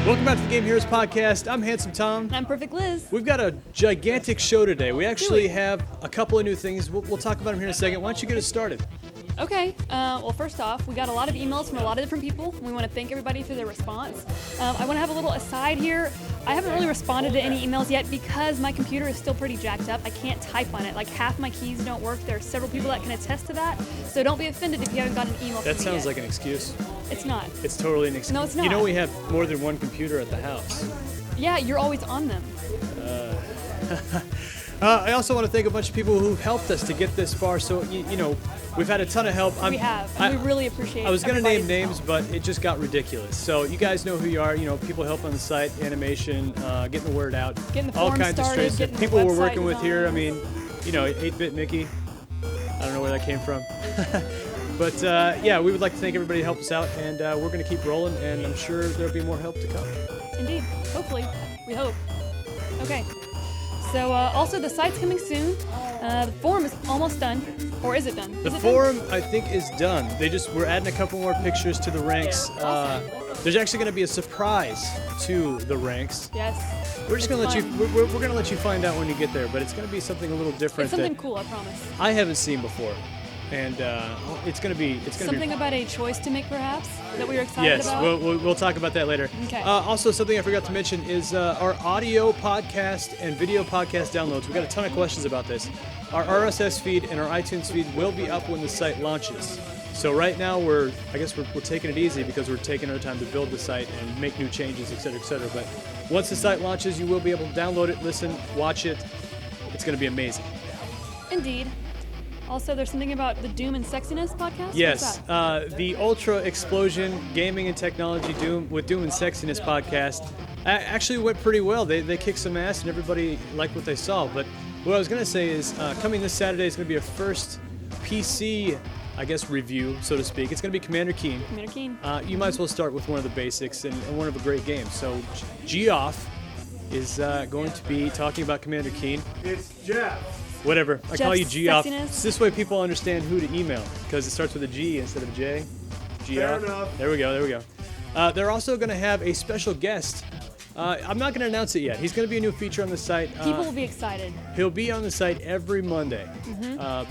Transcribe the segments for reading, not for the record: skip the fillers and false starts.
Welcome back to the Game Heroes Podcast. I'm Handsome Tom. And I'm Perfect Liz. We've got a gigantic show today. We actually have a couple of new things. We'll talk about them here in a second. Why don't you get us started? Okay, well first off, we got a lot of emails from a lot of different people. We want to thank everybody for their response. I want to have a little aside here. I haven't really responded to any emails yet because my computer is still pretty jacked up. I can't type on it. Like half my keys don't work. There are several people that can attest to that. So don't be offended if you haven't got an email from me That sounds yet. like an excuse. It's not. It's totally an excuse. No, it's not. You know we have more than one computer at the house. Yeah, you're always on them. I also want to thank a bunch of people who've helped us to get this far. So, you know, we've had a ton of help. We have. And we really appreciate it. I was going to name names, but it just got ridiculous. So you guys know who you are. You know, people help on the site, animation, getting the word out. Getting the all forum kinds started, of straight getting stuff. the People we're website working with here. I designed. mean, you know, 8-Bit Mickey. I don't know where that came from. But, yeah, we would like to thank everybody who helped us out. And we're going to keep rolling. And I'm sure there'll be more help to come. Indeed. Hopefully. We hope. Okay. So also the site's coming soon. The forum is almost done. Or is it done? The forum, I think, is done. We're adding a couple more pictures to the ranks. There's actually going to be a surprise to the ranks. Yes. We're just going to let you. We're going to let you find out when you get there, but it's going to be something a little different. It's something that cool, I promise. I haven't seen before, and it's going to be. Something about a choice to make, perhaps, that we were excited Yes, about? we'll talk about that later. Okay. Also, something I forgot to mention is our audio podcast and video podcast downloads. We've got a ton of questions about this. Our RSS feed and our iTunes feed will be up when the site launches. So right now we're taking it easy because we're taking our time to build the site and make new changes, et cetera, et cetera. But once the site launches, you will be able to download it, listen, watch it. It's going to be amazing. Indeed. Also, there's something about the Doom and Sexiness podcast? Yes, What's that? the Ultra Explosion Gaming and Technology Doom and Sexiness podcast actually went pretty well. They kicked some ass and everybody liked what they saw. But what I was going to say is coming this Saturday is going to be a first PC, I guess, review, so to speak. It's going to be Commander Keen. Commander Keen. You might as well start with one of the basics and one of a great game. So Geoff is going to be talking about Commander Keen. It's Geoff. Whatever. I call you Geoff. Sexiness. This way people understand who to email because it starts with a G instead of a J. Geoff. Fair enough. There we go. They're also going to have a special guest. I'm not going to announce it yet. He's going to be a new feature on the site. People will be excited. He'll be on the site every Monday,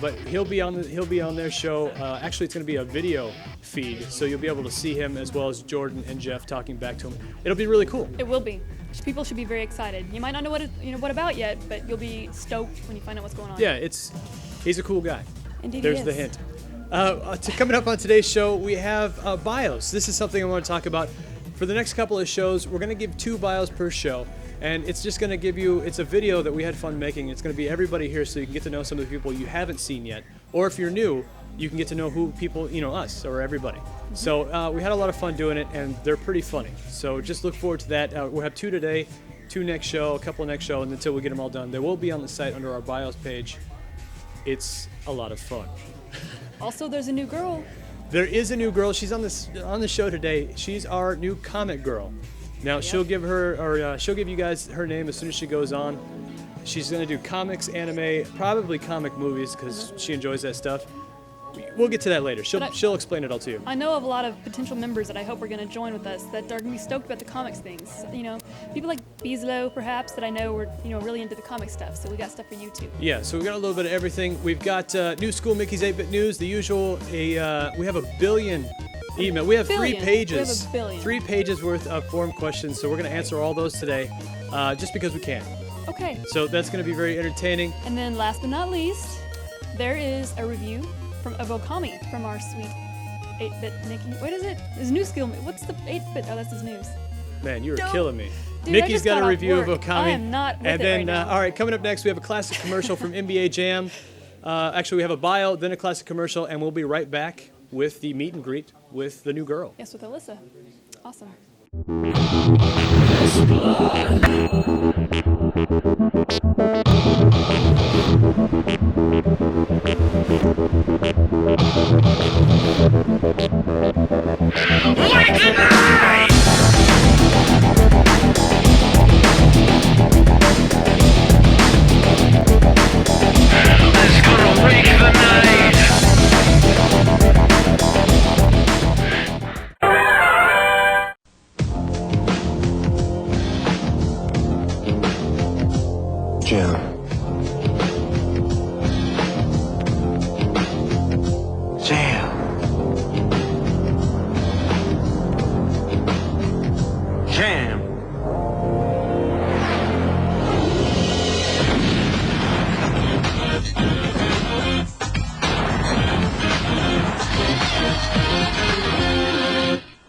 but he'll be on their show. Actually, it's going to be a video feed, so you'll be able to see him as well as Jordan and Geoff talking back to him. It'll be really cool. It will be. People should be very excited. You might not know what about yet, but you'll be stoked when you find out what's going on. Yeah, he's a cool guy. Indeed, There's he is. the hint. Coming up on today's show, we have bios. This is something I want to talk about. For the next couple of shows, we're going to give 2 bios per show, and it's just going to give you, it's a video that we had fun making. It's going to be everybody here so you can get to know some of the people you haven't seen yet. Or if you're new, you can get to know who people, us or everybody. So we had a lot of fun doing it, and they're pretty funny. So just look forward to that. We'll have 2 today, 2 next show, a couple next show, and until we get them all done. They will be on the site under our bios page. It's a lot of fun. Also, there's a new girl. There is a new girl. She's on the show today. She's our new comic girl. Now she'll give you guys her name as soon as she goes on. She's gonna do comics, anime, probably comic movies because she enjoys that stuff. We'll get to that later. She'll explain it all to you. I know of a lot of potential members that I hope are going to join with us that are going to be stoked about the comics things. People like Beaslow, perhaps, that I know are really into the comic stuff. So we got stuff for you too. Yeah, so we got a little bit of everything. We've got New School Mickey's 8-Bit News, the usual. We have a billion email. We have 3 pages. We have a billion. 3 pages worth of forum questions. So we're going to answer all those today, just because we can. Okay. So that's going to be very entertaining. And then last but not least, there is a review of Okami from our sweet 8-Bit Nikki. What is it? His new skill. What's the 8-Bit? Oh, that's his news. Man, you were killing me. Dude, Nikki's just got a off review work. of Okami. I am not with and it then, right now. all right, coming up next, we have a classic commercial from NBA Jam. Actually, we have a bio, then a classic commercial, and we'll be right back with the meet and greet with the new girl. Yes, with Alyssa. Awesome.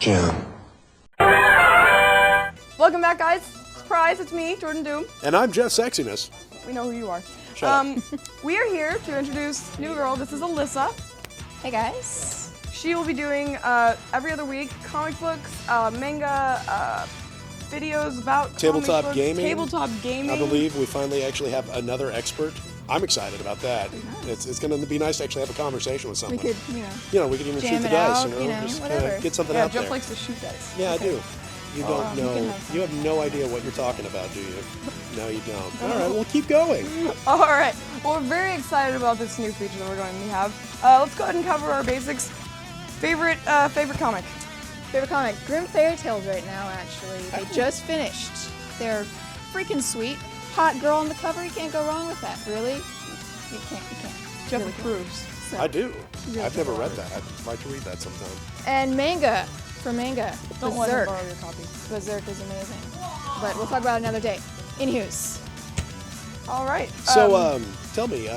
Jim. Welcome back, guys. Surprise, it's me, Jordan Doom. And I'm Geoff Sexiness. We know who you are. Shut up. We are here to introduce new girl. This is Alyssa. Hey guys. She will be doing every other week comic books, manga, videos about Tabletop comic books, gaming. Tabletop gaming. I believe we finally actually have another expert. I'm excited about that. It's going to be nice to actually have a conversation with someone. We could, you know. We could even Jam shoot the it dice, out, just whatever. get something Yeah, out Geoff there. likes to shoot dice. Yeah, I do. You don't you know. can have You have no idea what you're talking about, do you? No, you don't. All right, well, keep going. All right. Well, we're very excited about this new feature that we're going to have. Let's go ahead and cover our basics. Favorite comic. Favorite comic? Grim Fairy Tales right now, actually. They just finished. They're freaking sweet. Hot girl on the cover, you can't go wrong with that, really. You can't. Geoff Really approves. So, I do. Really I've never good. read that. I'd like to read that sometime. And manga. For manga. Don't let him Berserk. borrow your copy. Berserk is amazing. But we'll talk about it another day. Anywho's. All right. So, tell me,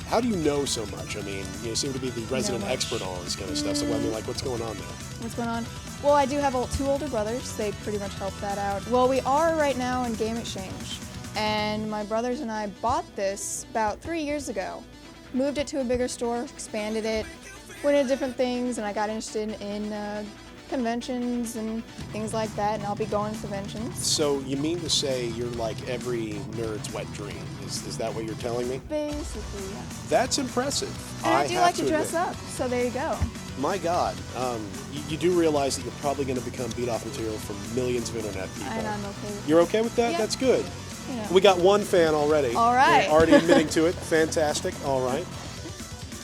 how do you know so much? I mean, you seem to be the resident much. expert on all this kind of stuff. So, I mean, like, what's going on there? What's going on? Well, I do have two older brothers. They pretty much help that out. Well, we are right now in Game Exchange. And my brothers and I bought this about 3 years ago. Moved it to a bigger store, expanded it, went into different things, and I got interested in conventions and things like that, and I'll be going to conventions. So, you mean to say you're like every nerd's wet dream? Is that what you're telling me? Basically, yeah. That's impressive. And I do have like to dress admit. up, so there you go. My God, you do realize that you're probably going to become beat-off material from millions of internet people. And I'm okay with You're okay with that? Yeah. That's good. You know. We got one fan already. All right. We're already admitting to it. Fantastic. All right.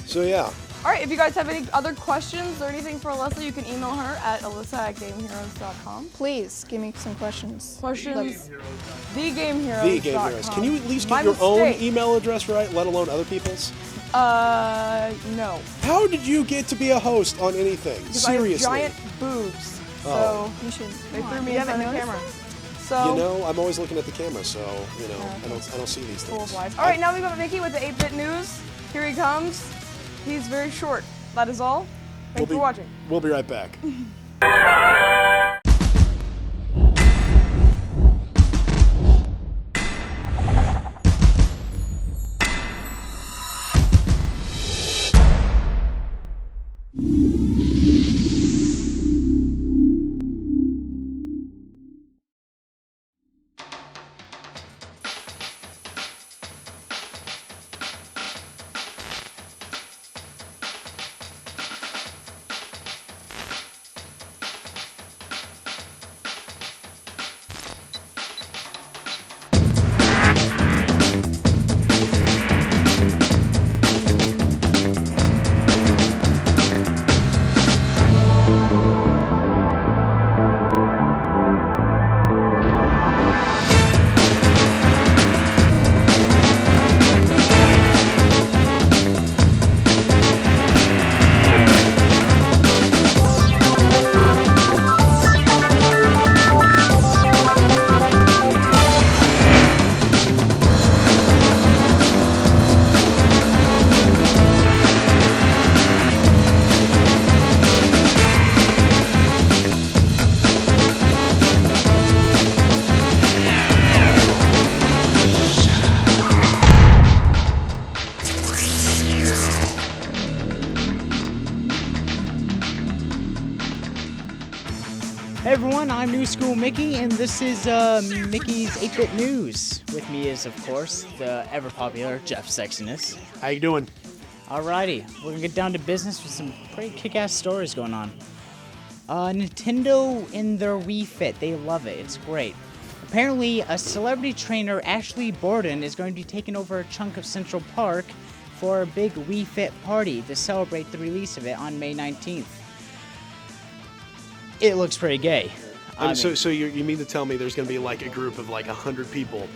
So, yeah. All right, if you guys have any other questions or anything for Alyssa, you can email her at alyssa@gameheroes.com. Please give me some questions. Questions? TheGameHeroes.com. The Game Heroes. Can you at least My get your own mistake. email address right, let alone other people's? No. How did you get to be a host on anything? Because I have Seriously. giant boobs. Oh. You should. They come threw on. me You in front haven't of the noticed camera. that? So, You know, I'm always looking at the camera, so, you know, Okay. I don't see these full things. of lies. All right, now we got Mickey with the 8-bit news. Here he comes. He's very short. That is all. Thanks for watching. We'll be right back. Hey everyone, I'm New School Mickey, and this is Mickey's 8-Bit News. With me is, of course, the ever-popular Geoff Sexiness. How you doing? Alrighty, we're gonna get down to business with some pretty kick-ass stories going on. Nintendo in their Wii Fit, they love it, it's great. Apparently, a celebrity trainer, Ashley Borden, is going to be taking over a chunk of Central Park for a big Wii Fit party to celebrate the release of it on May 19th. It looks pretty gay. I mean, So you mean to tell me there's going to be like a group of like 100 people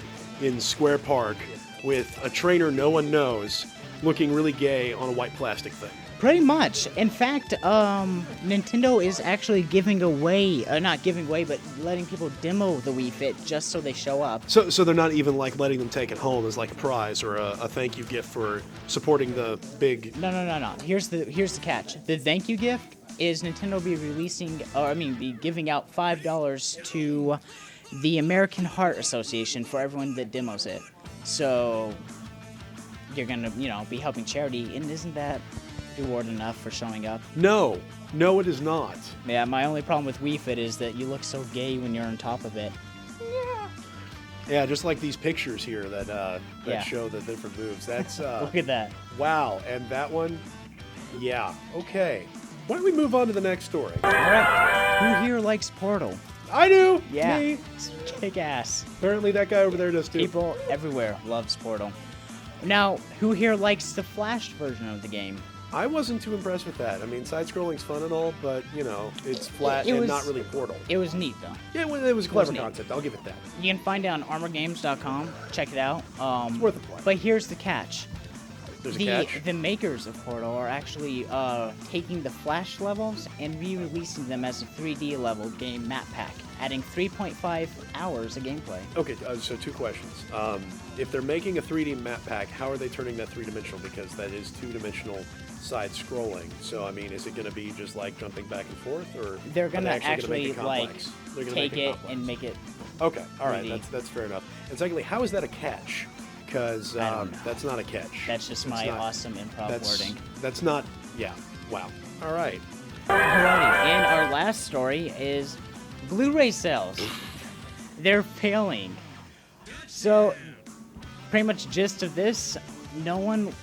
in Square Park with a trainer no one knows looking really gay on a white plastic thing? pretty much. In fact, Nintendo is actually giving away, not giving away, but letting people demo the Wii Fit just so they show up. So they're not even like letting them take it home as like a prize or a thank you gift for supporting the big... No. Here's the catch. The thank you gift is Nintendo will be be giving out $5 to the American Heart Association for everyone that demos it. So you're gonna, be helping charity, and isn't that reward enough for showing up? No, it is not. Yeah, my only problem with Wii Fit is that you look so gay when you're on top of it. Yeah, just like these pictures here that Yeah. show the different moves. That's Look at that. wow, and that one, yeah, okay. Why don't we move on to the next story? All right, who here likes Portal? I do. Yeah, Me. it's kick ass. Apparently that guy over there does too. People everywhere loves Portal. Now, who here likes the Flash version of the game? I wasn't too impressed with that. I mean, side-scrolling's fun and all, but it's flat It and was- not really Portal. It was neat though. Yeah, well, it was clever neat. concept. I'll give it that. You can find it on armorgames.com. Check it out. It's worth a play. But here's the catch. There's a catch. The makers of Portal are actually taking the Flash levels and re-releasing them as a 3D level game map pack, adding 3.5 hours of gameplay. Okay, so two questions. If they're making a 3D map pack, how are they turning that three-dimensional? Because that is two-dimensional side-scrolling. So, I mean, is it going to be just like jumping back and forth, or They're are gonna they actually make it complex? They're gonna take make it complex. and make it. Okay, all right, 3D. that's fair enough. And secondly, how is that a catch? Because I don't know. that's not a catch. That's just It's my not- awesome improv wording. That's not. Yeah. Wow. All right. Alrighty, and our last story is Blu-ray sales. They're failing. So, pretty much gist of this, no one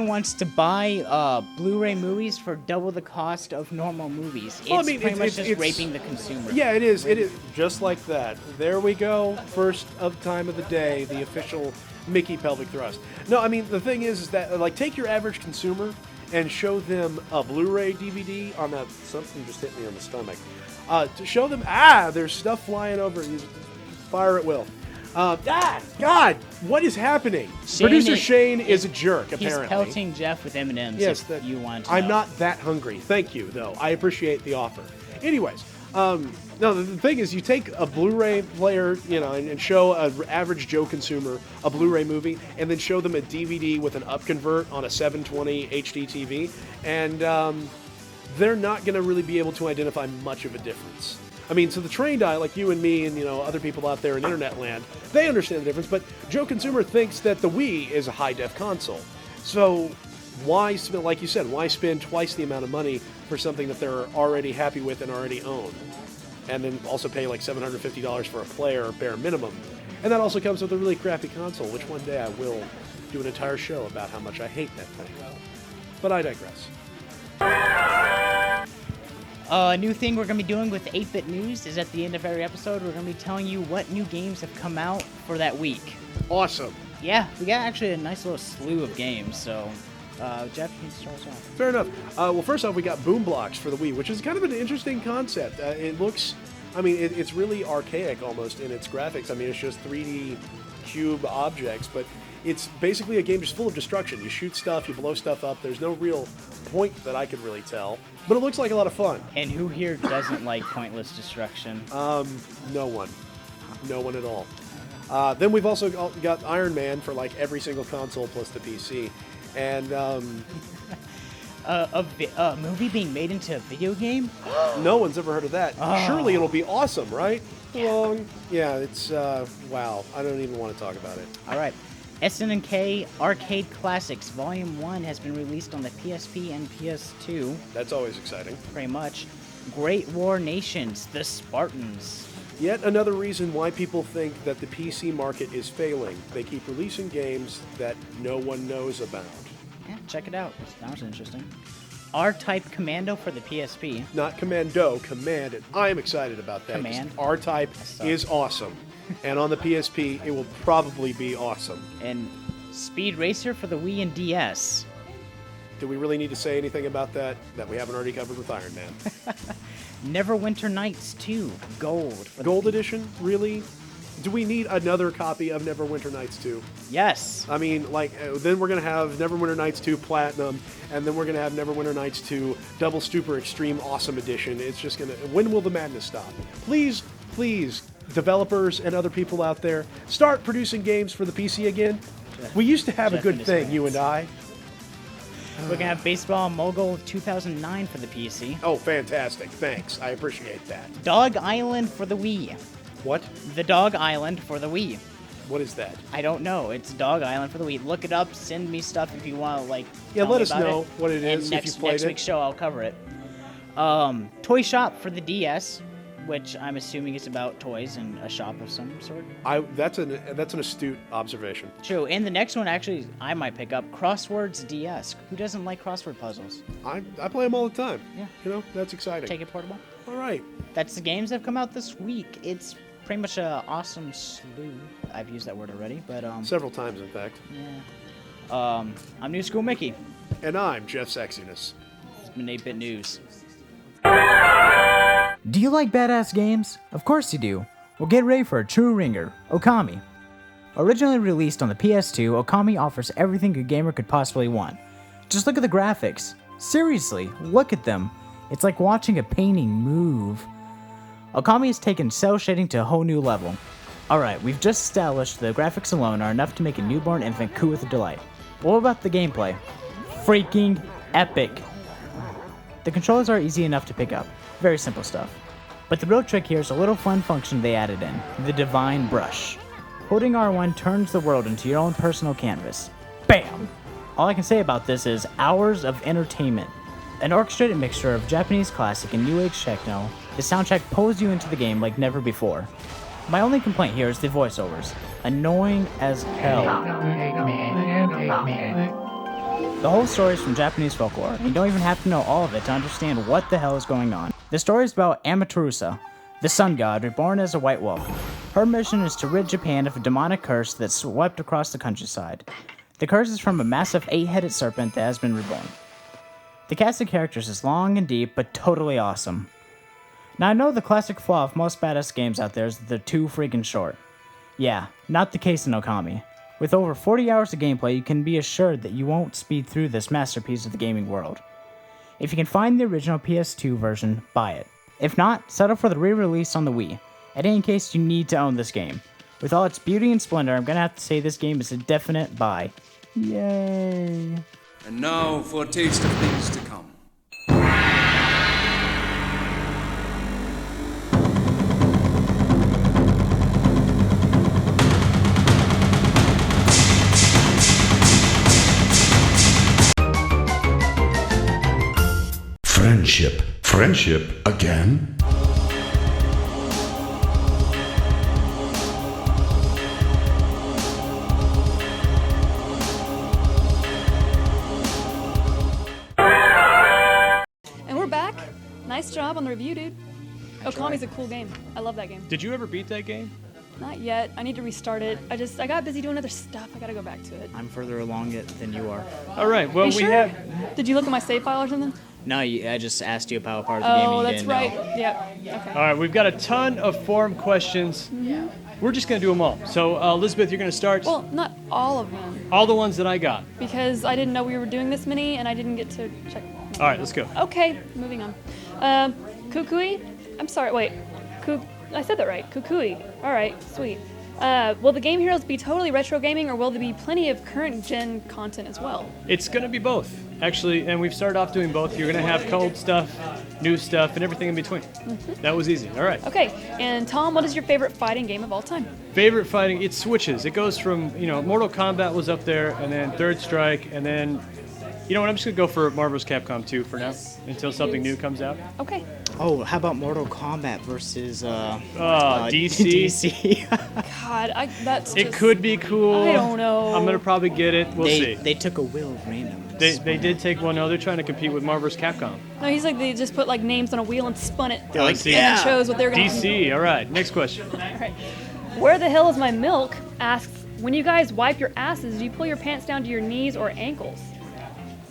wants to buy Blu-ray movies for double the cost of normal movies. It's Well, I mean, pretty much it's- just raping the consumer. Yeah, it is. It is just like that. There we go. First of time of the day, the official Mickey pelvic thrust. No, I mean the thing is that like take your average consumer and show them a Blu-ray DVD on that. Something just hit me on the stomach. To show them, there's stuff flying over. You fire at will. God, what is happening? Producer Shane is a jerk. Apparently, He's pelting Geoff with M&Ms. Yes, if that you want to I'm know. not that hungry. Thank you, though. I appreciate the offer. Anyways, no, the thing is, you take a Blu-ray player, and show an average Joe consumer a Blu-ray movie, and then show them a DVD with an upconvert on a 720 HD TV, and they're not going to really be able to identify much of a difference. I mean, so the trained eye, like you and me and, other people out there in internet land, they understand the difference, but Joe Consumer thinks that the Wii is a high-def console. So why, like you said, why spend twice the amount of money for something that they're already happy with and already own? And then also pay like $750 for a player, bare minimum. And that also comes with a really crappy console, which one day I will do an entire show about how much I hate that thing. But I digress. A new thing we're going to be doing with 8-Bit News is at the end of every episode, we're going to be telling you what new games have come out for that week. Awesome. Yeah, we got actually a nice little slew of games, so Geoff, you can start us off. Fair enough. Well, first off, we got Boom Blocks for the Wii, which is kind of an interesting concept. It looks, it's really archaic almost in its graphics. I mean, it's just 3D cube objects, but it's basically a game just full of destruction. You shoot stuff, you blow stuff up. There's no real point that I could really tell, but it looks like a lot of fun. And who here doesn't like pointless destruction? No one. No one at all. Then we've also got Iron Man for like every single console plus the PC. And A movie being made into a video game? no one's ever heard of that. Oh. Surely it'll be awesome, right? Wrong. Yeah, it's, wow. I don't even want to talk about it. All right. SNK Arcade Classics Volume 1 has been released on the PSP and PS2, That's always exciting. pretty much. Great War Nations, The Spartans. Yet another reason why people think that the PC market is failing. They keep releasing games that no one knows about. Yeah, check it out. Sounds interesting. R-Type Commando for the PSP. Not Commando, Command, and I am excited about that. 'cause Command? R-Type sucks. is awesome. And on the PSP, it will probably be awesome. And Speed Racer for the Wii and DS. Do we really need to say anything about that we haven't already covered with Iron Man? Neverwinter Nights 2 Gold. For the Gold Edition? Really? Do we need another copy of Neverwinter Nights 2? Yes. I mean, then we're going to have Neverwinter Nights 2 Platinum, and then we're going to have Neverwinter Nights 2 Double Stupor Extreme Awesome Edition. It's just going to... When will the madness stop? Please, developers and other people out there, start producing games for the PC again. We used to have a Geoff good and his thing, you fans. and I. We're gonna have Baseball Mogul 2009 for the PC. Oh, fantastic. Thanks. I appreciate that. Dog Island for the Wii. What? The Dog Island for the Wii. What is that? I don't know. It's Dog Island for the Wii. Look it up. Send me stuff if you want to, like. Yeah, tell let me us about know it. what it is And if you played next it. week's show, I'll cover it. Toy Shop for the DS, which I'm assuming is about toys and a shop of some sort. That's an astute observation. True. And the next one, actually, I might pick up Crosswords DS. Who doesn't like crossword puzzles? I play them all the time. Yeah. You know, that's exciting. Take it portable. All right. That's the games that have come out this week. It's pretty much an awesome slew. I've used that word already, but Several times, in fact. yeah. I'm New School Mickey. And I'm Geoff Sexiness. It's been 8-Bit News. Do you like badass games? Of course you do. Well, get ready for a true ringer, Okami. Originally released on the PS2, Okami offers everything a gamer could possibly want. Just look at the graphics. Seriously, look at them. It's like watching a painting move. Okami has taken cell shading to a whole new level. Alright, we've just established the graphics alone are enough to make a newborn infant coo with delight. But what about the gameplay? Freaking epic. The controls are easy enough to pick up. Very simple stuff. But the real trick here is a little fun function they added in, the Divine Brush. Holding R1 turns the world into your own personal canvas. BAM! All I can say about this is hours of entertainment. An orchestrated mixture of Japanese classic and new age techno, the soundtrack pulls you into the game like never before. My only complaint here is the voiceovers. Annoying as hell. The whole story is from Japanese folklore. You don't even have to know all of it to understand what the hell is going on. The story is about Amaterasu, the sun god reborn as a white wolf. Her mission is to rid Japan of a demonic curse that swept across the countryside. The curse is from a massive 8-headed serpent that has been reborn. The cast of characters is long and deep, but totally awesome. Now I know the classic flaw of most badass games out there is that they're too freaking short. Yeah, not the case in Okami. With over 40 hours of gameplay, you can be assured that you won't speed through this masterpiece of the gaming world. If you can find the original PS2 version, buy it. If not, settle for the re-release on the Wii. In any case, you need to own this game. With all its beauty and splendor, I'm gonna have to say this game is a definite buy. Yay! And now for a taste of things to come. Friendship. Friendship again? And we're back. Nice job on the review, dude. Okami's a cool game. I love that game. Did you ever beat that game? Not yet. I need to restart it. I got busy doing other stuff. I gotta go back to it. I'm further along it than you are. All right. Well, You we sure? have. Did you look at my save file or something? No, I just asked you about part of the game and Oh, you that's didn't right. know. Yep. Okay. All right. We've got a ton of forum questions. We're just gonna do them all. So, Elizabeth, you're gonna start. Well, not all of them, All the ones that I got. because I didn't know we were doing this many, and I didn't get to check. All right. Let's go. Okay, moving on. Kukui? I'm sorry, wait. I said that right. Kukui. All right, sweet. Will the Game Heroes be totally retro gaming, or will there be plenty of current gen content as well? It's gonna be both, actually, and we've started off doing both. You're gonna have cold stuff, new stuff, and everything in between. That was easy. All right. Okay, and Tom, what is your favorite fighting game of all time? Favorite fighting? It switches. It goes from Mortal Kombat was up there, and then Third Strike, and then. You know what? I'm just gonna go for Marvel's Capcom 2 for now, until something new comes out. Okay. Oh, how about Mortal Kombat versus DC. DC? God, that's It just, could be cool. I don't know. I'm gonna probably get it. We'll see. They took a will of random. They did take one. No, they're trying to compete with Marvel's Capcom. No, he's like they just put like names on a wheel and spun it. They're like, and then chose what they're gonna DC. All right. Next question. All right. Where the hell is my milk? Asks, when you guys wipe your asses, do you pull your pants down to your knees or ankles?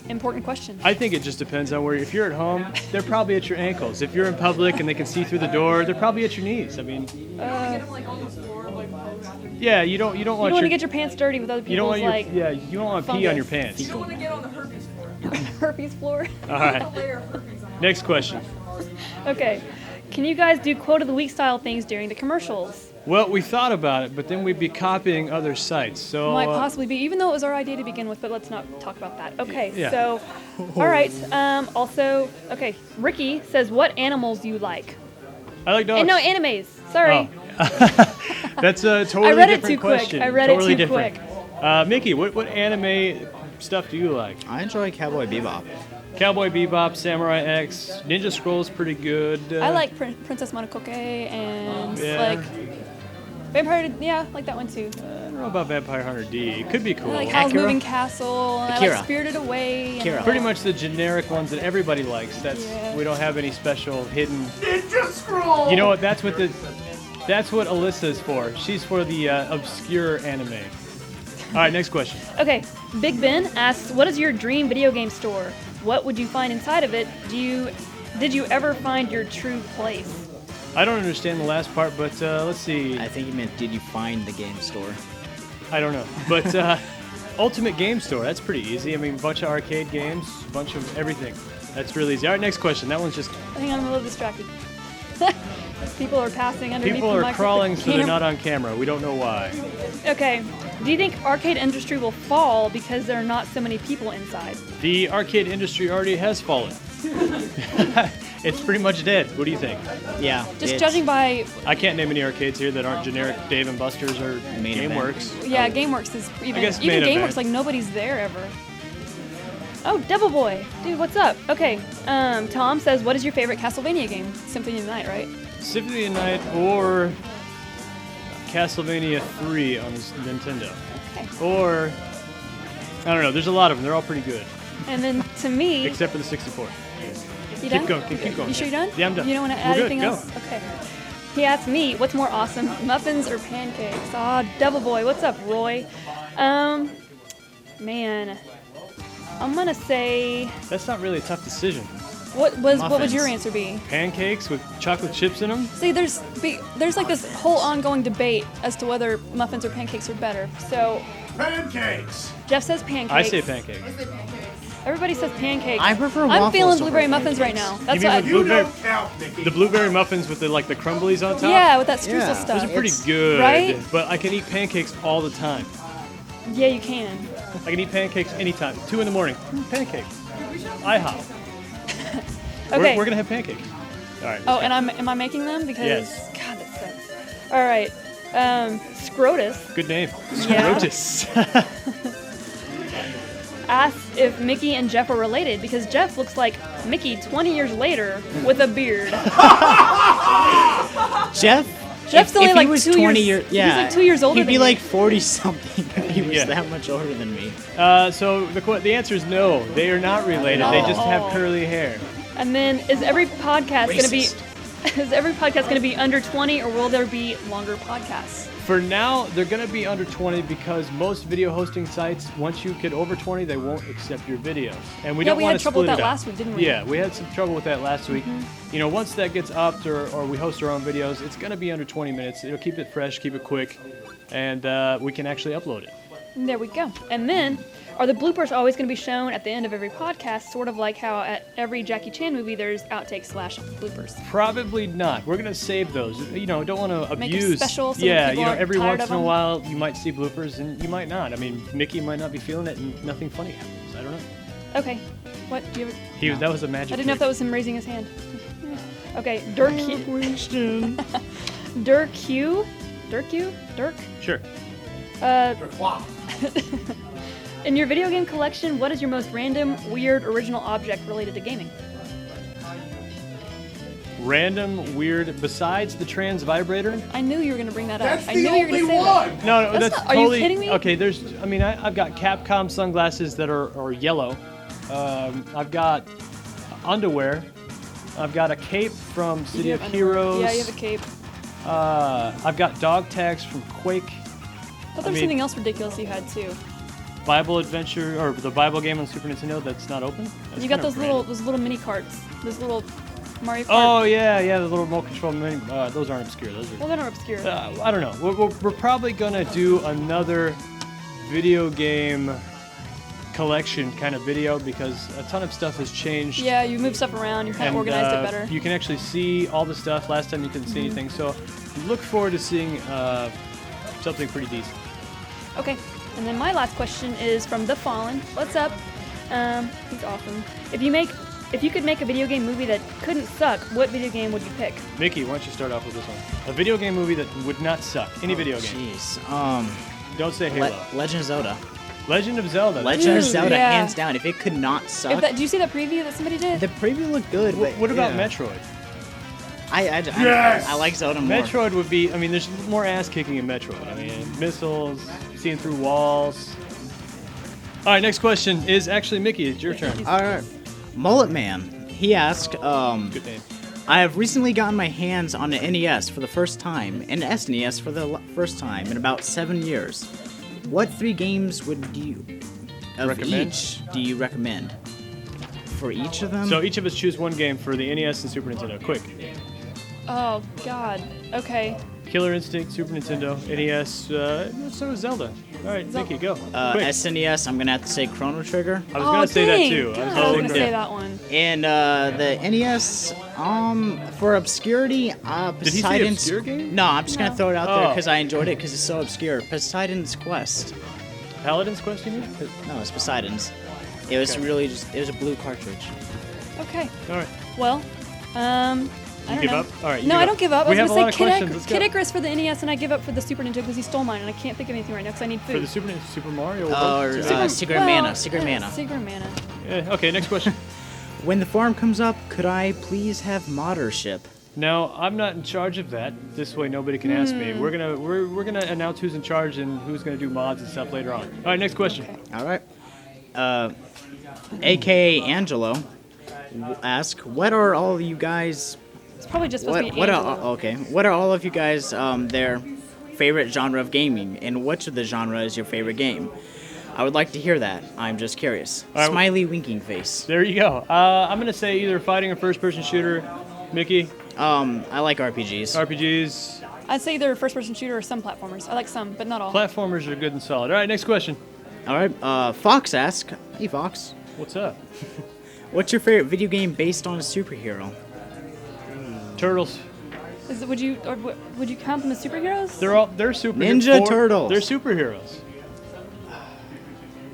Important question. I think it just depends on where. If you're at home, they're probably at your ankles. If you're in public and they can see through the door, they're probably at your knees. I mean. Yeah, you don't want You don't want to get your pants dirty with other people's you don't want like you don't want pee on your fungus. pants. You want to get on the herpes floor. herpes floor. All right. Layer of herpes on. Next question. Okay. Can you guys do quote of the week style things during the commercials? Well, we thought about it, but then we'd be copying other sites. So Might possibly be, even though it was our idea to begin with, but let's not talk about that. Okay, Yeah. so All right. Also, okay. Ricky says, "What animals do you like?" I like dogs. And no, animes. Sorry. Oh. That's a totally I read it different too quick. question. I read totally it too different. quick. Mickey, what anime stuff do you like? I enjoy Cowboy Bebop. Cowboy Bebop, Samurai X, Ninja Scroll's pretty good. I like Princess Mononoke and Yeah. like Vampire. Yeah, I like that one too. I don't know about Vampire Hunter D. It could be cool. I like Howl's Akira? Moving Castle. And I Akira. like Spirited Away. and- Akira. Pretty much the generic ones that everybody likes. That's Yeah. we don't have any special hidden. Ninja Scroll. You know what? That's what Alyssa is for. She's for the obscure anime. All right, next question. Okay, Big Ben asks, "What is your dream video game store? What would you find inside of it? Did you ever find your true place?" I don't understand the last part, but let's see. I think you meant, did you find the game store? I don't know, but Ultimate Game Store. That's pretty easy. I mean, a bunch of arcade games, a bunch of everything. That's really easy. All right, next question. That one's just Hang on, I'm a little distracted. People are passing underneath people the are microphone. crawling, so they're not on camera. We don't know why. Okay, do you think arcade industry will fall because there are not so many people inside? The arcade industry already has fallen. It's pretty much dead. What do you think? Yeah. Just it's- judging by, I can't name any arcades here that aren't generic Dave and Buster's or Main event. GameWorks. yeah, GameWorks is guess even main GameWorks, event. like nobody's there ever. Oh, Devil Boy, dude, what's up? Okay, Tom says, "What is your favorite Castlevania game?" Symphony of the Night, right? Symphony of the Night or Castlevania 3 on this Nintendo. Okay. Or, I don't know, there's a lot of them. They're all pretty good. And then to me, Except for the 64. you done? going, keep going. You sure you're done? Yeah, I'm done. You don't want to We're add good, anything go. else? Okay. He asked me, "What's more awesome, muffins or pancakes?" Ah, Devil Boy, what's up, Roy? Man, I'm gonna say, That's not really a tough decision. what would your Muffins. answer be? Pancakes with chocolate chips in them? See, there's like this whole ongoing debate as to whether muffins or pancakes are better. So Pancakes! Jeff says pancakes. I say pancakes. Everybody says pancakes. I prefer I'm waffles feeling over blueberry muffins right pancakes. now. That's You mean what with You blueberry, don't count, Mickey. the blueberry muffins with the crumblies on top? yeah, with that streusel Yeah. stuff. Those are pretty It's- good. right? But I can eat pancakes all the time. Yeah, you can. I can eat pancakes anytime. 2 in the morning. Pancakes. IHOP. Okay. We're going to have pancakes. All right. Oh, and am I making them? Because Yes. God, that sucks. All right, Scrotus Good name. Yeah. Scrotus. asks if Mickey and Jeff are related because Jeff looks like Mickey 20 years later with a beard. Jeff? Jeff's if only he like was 2 20 years. yeah, he's like 2 years older He'd be than like me. 40 something if he was Yeah. that much older than me. So the answer is no. They are not related. They just have Oh. curly hair. And then is every podcast going to be Racist. is every podcast going to be under 20 or will there be longer podcasts? For now, they're going to be under 20 because most video hosting sites, once you get over 20, they won't accept your videos. And we Yeah, don't we want had to trouble split with it that up. last week, didn't we? Yeah, we had some trouble with that last week. You know, once that gets upped or we host our own videos, it's going to be under 20 minutes. It'll keep it fresh, keep it quick, and we can actually upload it. There we go. And then, are the bloopers always going to be shown at the end of every podcast, sort of like how at every Jackie Chan movie there's outtakes / bloopers? Probably not. We're gonna save those. You know, don't want to Make it abuse. special so yeah, people you know, aren't every tired once of in a them. while you might see bloopers and you might not. I mean, Mickey might not be feeling it and nothing funny happens. I don't know. Okay. What? Do you ever... That was a magic. I didn't know if that was him raising his hand. Okay, Dirk Q. Dirk Q? Dirk Q? Dirk? Sure. In your video game collection, what is your most random, weird, original object related to gaming? Random, weird. Besides the trans vibrator. I knew you were going to bring that That's up. I the knew you were only going to say one! that. No, That's that's not- are you totally. kidding me? Okay, I've got Capcom sunglasses that are yellow. I've got underwear. I've got a cape from You City do of have underwear. Heroes. Yeah, you have a cape. I've got dog tags from Quake. I thought there was mean- something else ridiculous you had too. Bible Adventure or the Bible game on Super Nintendo that's not open. That's You got kinda those little mini carts. Those little Mario Kart. Oh yeah, the little remote control mini. Those aren't obscure. Those Well, are. they're obscure. I don't know. We're probably gonna do another video game collection kind of video because a ton of stuff has changed. Yeah, you move stuff around. You kind and of organized it better. you can actually see all the stuff. Last time you couldn't see anything, so look forward to seeing something pretty decent. Okay, and then my last question is from The Fallen. What's up? He's awesome. If you could make a video game movie that couldn't suck, what video game would you pick? Mickey, why don't you start off with this one? A video game movie that would not suck. Any video game. Jeez. Don't say Halo. Legend of Zelda. Legend of Zelda. Legend of Zelda, yeah. hands down. If it could not suck. Did you see that preview that somebody did? The preview looked good. But What about yeah. Metroid? I like Zelda more. Metroid would be, I mean, there's more ass kicking in Metroid. I mean, missiles, seeing through walls. All right, next question is actually Mickey. It's your turn. All right. Mullet Man. He asked, Good name. I have recently gotten my hands on an NES for the first time and an SNES for the first time in about 7 years. What 3 games would you Recommend? each do you recommend? For each of them? So each of us choose one game for the NES and Super Nintendo. Quick. Oh God. Okay. Killer Instinct, Super Nintendo, NES, let's start with Zelda. All right, Mickey, go. Quick. SNES, I'm gonna have to say Chrono Trigger. I was going to say that dang. too. God, I was going gonna say that one. And the NES, for obscurity, Did he say Poseidon's. obscure game? No, I'm just gonna throw it out there Oh. because I enjoyed it because it's so obscure. Poseidon's Quest. Paladin's Quest, you mean? No, it's Poseidon's. It was Okay. really just. It was a blue cartridge. Okay. All right. Well, I don't give know. up? All right, you No, give I up. don't give up. We I have was a gonna lot of say questions. Let's go. Kid Icarus for the NES, and I give up for the Super Nintendo because he stole mine, and I can't think of anything right now because I need food. For the Super Mario? Or Secret Well, Mana. Secret Mana. Secret Mana. Yeah, okay, next question. When the forum comes up, could I please have moddership? Now, I'm not in charge of that. This way, nobody can ask me. We're gonna announce who's in charge and who's gonna do mods and stuff later on. All right, next question. All right. AKA Angelo, ask, what are all of you guys? It's probably just supposed to be What Angelo. are okay? What are all of you guys their favorite genre of gaming, and which of the genre is your favorite game? I would like to hear that. I'm just curious. All right. Smiley winking face. There you go. I'm gonna say either fighting or first-person shooter. Mickey, I like RPGs. RPGs. I'd say either first-person shooter or some platformers. I like some, but not all. Platformers are good and solid. All right, next question. All right. Fox ask, hey Fox, What's up? what's your favorite video game based on a superhero? Turtles. Would you count them as superheroes? They're superheroes. Ninja Turtles. They're superheroes.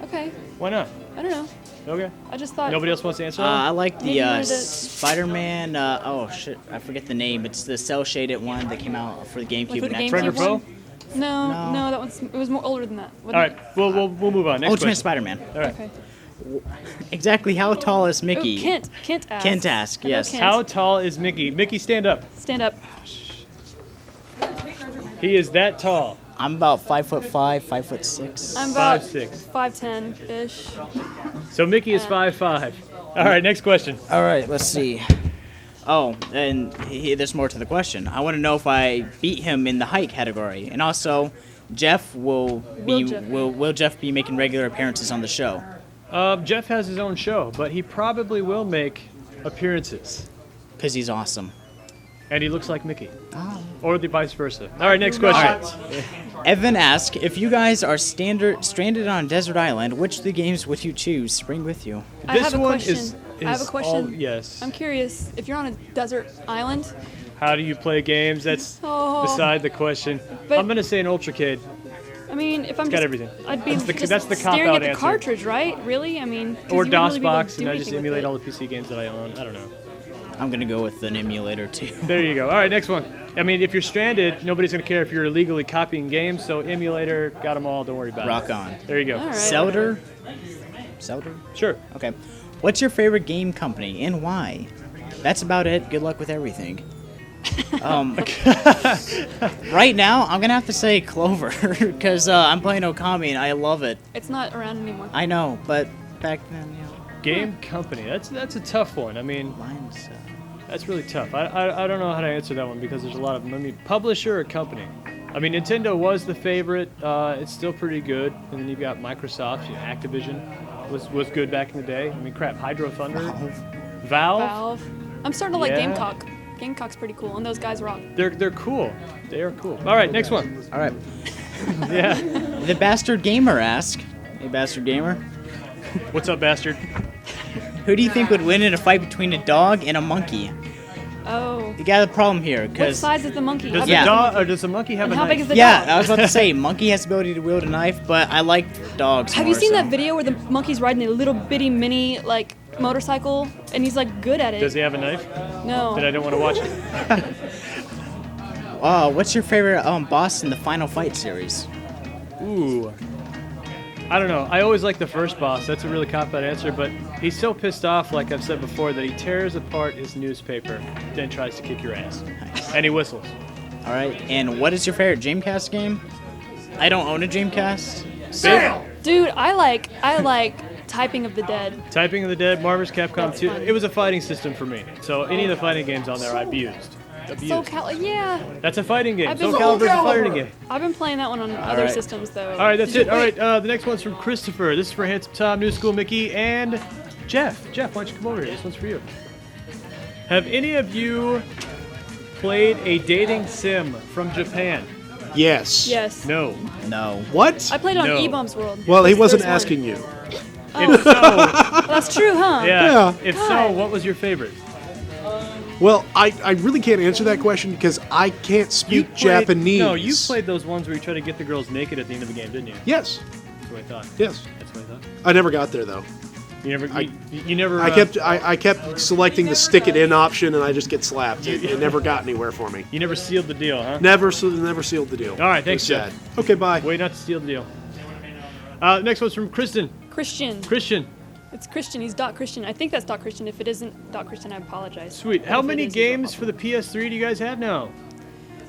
Okay. Why not? I don't know. Okay. I just thought. Nobody else wants to answer that? I like Maybe one the of the- Spider-Man. Oh shit, I forget the name. It's the cell-shaded one that came out for the GameCube For the and GameCube Xbox. Friend or one? foe? No, that one's. It was more older than that. All right, we'll move on. Next Ultimate question. Spider-Man. All right. Okay. Exactly how tall is Mickey? Ooh, Kent asked. Kent asked, Hello, yes. Kent. How tall is Mickey? Mickey, stand up. Stand up. He is that tall. I'm about 5'5", 5'6". I'm about 5'6". 5'10"-ish. So Mickey is 5'5". All right, next question. All right, let's see. Oh, and there's more to the question. I want to know if I beat him in the height category, and also, Geoff will Geoff be making regular appearances on the show? Geoff has his own show, but he probably will make appearances. Because he's awesome. And he looks like Mickey. Or the vice versa. All right, next question. Evan asked, if you guys are stranded on a desert island, which of the games would you choose to bring with you? I This have a one question. is I have a question. all- yes. I'm curious. If you're on a desert island, How do you play games? That's Oh. beside the question. But- I'm going to say an Ultracade. I mean, if I'm It's got just, everything. I'd be That's the- just that's the staring cop-out at the answer. cartridge, right? Really? I mean, 'cause Or you wouldn't really be able to DOSBox, do and I anything just with emulate it. all the PC games that I own. I don't know. I'm going to go with an emulator, too. There you go. All right, next one. I mean, if you're stranded, nobody's going to care if you're illegally copying games, so emulator, got them all, don't worry about Rock it. on. There you go. All right. Zelda? Zelda? Sure. Okay. What's your favorite game company and why? That's about it. Good luck with everything. Right now, I'm going to have to say Clover because I'm playing Okami and I love it. It's not around anymore. I know, but back then, Game company. That's a tough one. I mean, mine's... that's really tough. I don't know how to answer that one because there's a lot of them. I mean, publisher or company? I mean, Nintendo was the favorite. It's still pretty good. And then you've got Microsoft. Activision was good back in the day. I mean, crap. Hydro Thunder. Valve. Valve. I'm starting to like Yeah. Gamecock. Gamecock's pretty cool, and those guys rock. They're cool. They are cool. All right, next one. All right. Yeah. The Bastard Gamer asked, hey, Bastard Gamer, What's up, bastard? who do you think would win in a fight between a dog and a monkey? Oh. You got a problem here, What because size is the monkey? Does, How the big is dog, the or does the monkey have And a how knife? big is the yeah, dog? I was about to say monkey has the ability to wield a knife, but I like dogs. Have you more, seen so. that video where the monkey's riding a little bitty mini like motorcycle and he's like good at it? Does he have a knife? No. Then I don't want to watch it. What's your favorite boss in the Final Fight series? Ooh. I don't know. I always like the first boss. That's a really cop-out answer, but he's so pissed off, like I've said before, that he tears apart his newspaper, then tries to kick your ass. And he whistles. All right, and what is your favorite Dreamcast game? I don't own a Dreamcast. Sale! Dude, I like Typing of the Dead. Typing of the Dead, Marvel's Capcom That's 2. fun. It was a fighting system for me. So any of the fighting games on there, I abused. Yeah. That's a fighting game. I've been- Soul Calibur's a fighting game. I've been playing that one on other right. systems though. All right, that's Did it. you- All wait, right, the next one's from Christopher. This is for Handsome Tom, New School Mickey, and Geoff. Geoff, why don't you come over here? This one's for you. Have any of you played a dating sim from Japan? Yes. Yes. No. No. What? I played it on No. E-Bombs World. Well, he That's the wasn't first one. asking you. If so, Well, that's true, huh? yeah. Yeah. If so, God. what was your favorite? Well, I really can't answer that question because I can't speak Japanese. No, you played those ones where you try to get the girls naked at the end of the game, didn't you? Yes. That's what I thought. Yes. That's what I thought. I never got there though. You never. You never. I kept selecting the stick it in option, and I just get slapped. It never got anywhere for me. You never sealed the deal, huh? Never sealed the deal. All right, thanks, It's Jeff. sad. Okay, bye. Way not to steal the deal. Next one's from Kristen. Christian. Christian. It's Christian. He's Doc Christian. I think that's Doc Christian. If it isn't Doc Christian, I apologize. Sweet. But How if it many is, he's games awful. for the PS3 do you guys have now?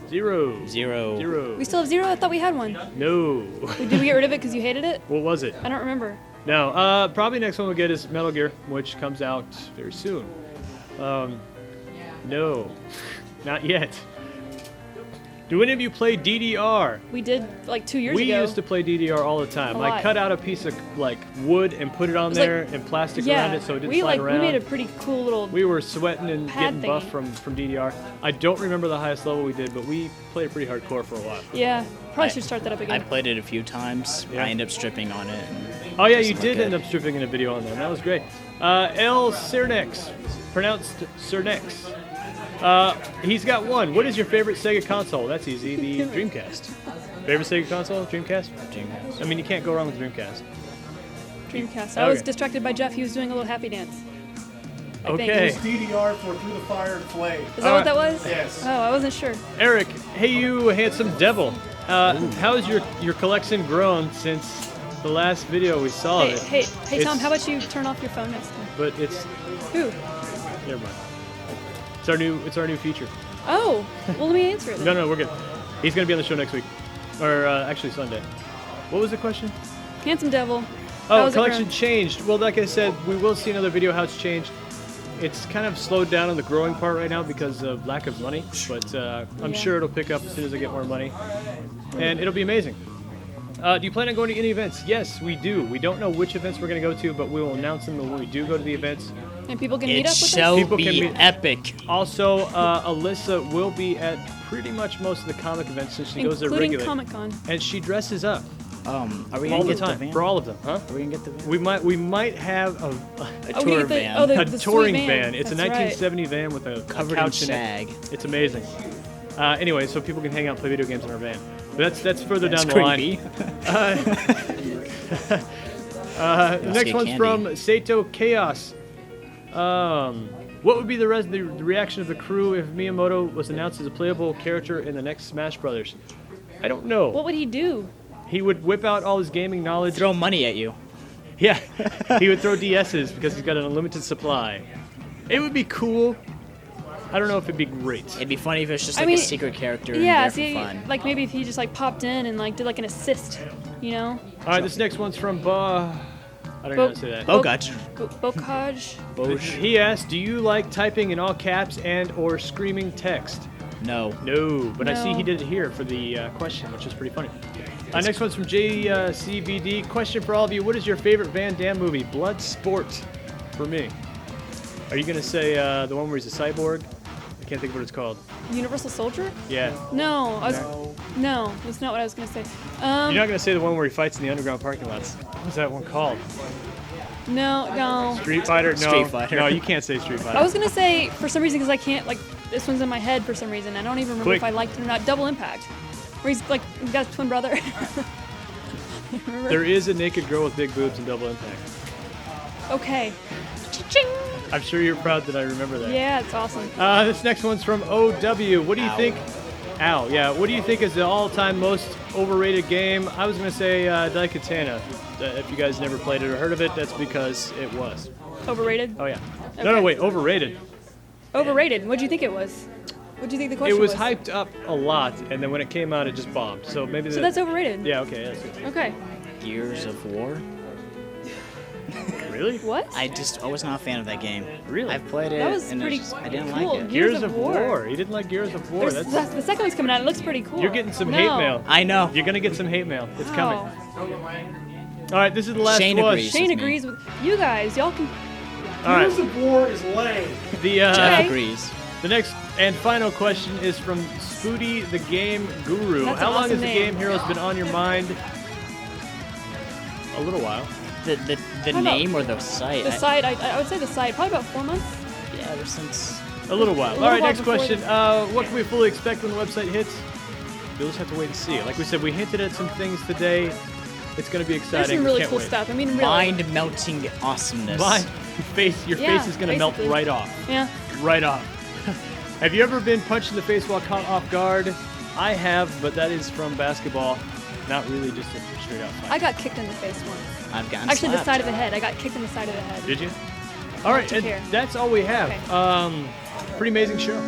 Zero. Zero. We still have 0? I thought we had one. No. Did we get rid of it because you hated it? What was it? I don't remember. No. Probably next one we'll get is Metal Gear, which comes out very soon. No. Not yet. Do any of you play DDR? We did like 2 years We ago. used to play DDR all the time. A I lot. cut out a piece of like wood and put it on was like- there and plastic yeah, around it so it didn't we slide around. we made a pretty cool little. We were sweating and pad getting buff thingy. from DDR. I don't remember the highest level we did, but we played pretty hardcore for a while. Yeah, probably should start that up I again. played it a few times. Yeah. I ended up stripping on it. And Oh yeah, you doesn't did look end good. up stripping in a video on there. That was great. L. Cernex, pronounced Cernex. He's got one. What is your favorite Sega console? That's easy. The Dreamcast. Favorite Sega console? Dreamcast? Dreamcast. I mean, you can't go wrong with Dreamcast. Dreamcast. I was Okay. distracted by Jeff. He was doing a little happy dance. I think. Okay. DDR for Through the Fire and Flame. Is that what that was? Yes. Oh, I wasn't sure. Eric, hey you handsome devil. How's your collection grown since the last video we saw of Hey, it? hey, Tom. It's- How about you turn off your phone next time? But it's Who? never mind. It's our new feature. Oh, well, let me answer it. Then. No, we're good. He's gonna be on the show next week, or actually Sunday. What was the question? Handsome Devil. How Oh, was it collection grown? changed. Well, like I said, we will see another video how it's changed. It's kind of slowed down on the growing part right now because of lack of money, but I'm Yeah. sure it'll pick up as soon as I get more money, and it'll be amazing. Do you plan on going to any events? Yes, we do. We don't know which events we're going to go to, but we will announce them when we do go to the events. And people can It meet up with shall us. People be can meet- epic. Also, Alyssa will be at pretty much most of the comic events since she goes there Including regularly. Comic-Con. And she dresses up Are we all gonna the get time the van? for all of them, huh? Are we gonna get the van? We might have a A Oh, we tour get the, van. oh, the, a the touring sweet van. It's That's a 1970 van with a Covered in couch in shag. it. It's amazing. Anyway, so people can hang out and play video games in our van. But that's further That's down the creepy. line. The next get one's candy. from Sato Chaos. What would be the reaction of the crew if Miyamoto was announced as a playable character in the next Smash Brothers? I don't know. What would he do? He would whip out all his gaming knowledge. Throw money at you. Yeah, he would throw DSs because he's got an unlimited supply. It would be cool. I don't know if it'd be great. It'd be funny if it's just I like mean, a secret character in Yeah, there see, for fun. like maybe if he just like popped in and like did like an assist, you know? All right, this next one's from I don't know how to say that. Oh, gotcha. Bokaj. He asked, "Do you like typing in all caps and/or screaming text?" No. No, but I see No. he did it here for the question, which is pretty funny. Next one's from JCBD. Question for all of you: what is your favorite Van Damme movie? Blood Sport, for me. Are you gonna say the one where he's a cyborg? I can't think of what it's called. Universal Soldier? Yeah. No, no, that's not what I was gonna say. You're not gonna say the one where he fights in the underground parking lots. What's that one called? No. Street Fighter? No. Street Fighter. No, you can't say Street Fighter. I was gonna say for some reason because I can't like this one's in my head for some reason. I don't even remember if I liked it or not. Double Impact, where he's like he's got a twin brother. Remember? There is a naked girl with big boobs in Double Impact. Okay. Cha-ching! I'm sure you're proud that I remember that. Yeah, it's awesome. This next one's from OW. What do you think? Ow, yeah. What do you think is the all-time most overrated game? I was going to say Daikatana. If you guys never played it or heard of it, that's because it was. Overrated? Oh, yeah. Okay. No, wait. Overrated. Overrated. What do you think it was? What do you think the question It was hyped up a lot, and then when it came out, it just bombed. So maybe So that's overrated. Yeah, okay. That's it. Okay. Gears of War. Really? What? I was not a fan of that game. Really? I've played it. That was and pretty I didn't cool. like it. Gears of War. You didn't like Gears of War. The That's second one's coming out. It looks pretty cool. You're getting some No. hate mail. I know. You're gonna get some hate mail. It's coming. Oh. All right, this is the last Shane one. agrees. Shane with me. agrees with you guys. Y'all can. All right. Gears of War is lame. The Jeff Okay. agrees. the next and final question is from Spooty the Game Guru. That's How an long awesome has the name. Game Heroes been on your mind? A little while. The about name or the site? The site, I would say the site, probably about 4 months. Yeah, ever since. A little while. little All right, while next before question. What can we fully expect when the website hits? You'll just have to wait and see. Like we said, we hinted at some things today. It's going to be There's exciting. some really Can't cool wait. stuff. I mean, really. Mind-melting awesomeness. Your Yeah, face is going to melt basically. right off. Yeah. Right off. Have you ever been punched in the face while caught off guard? I have, but that is from basketball. Not really just a straight out fight. I got kicked in the face once. I've gotten Actually, the slapped. side of the head. I got kicked in the side of the head. Did you? All right, took and care. that's all we have. Okay. Pretty amazing show.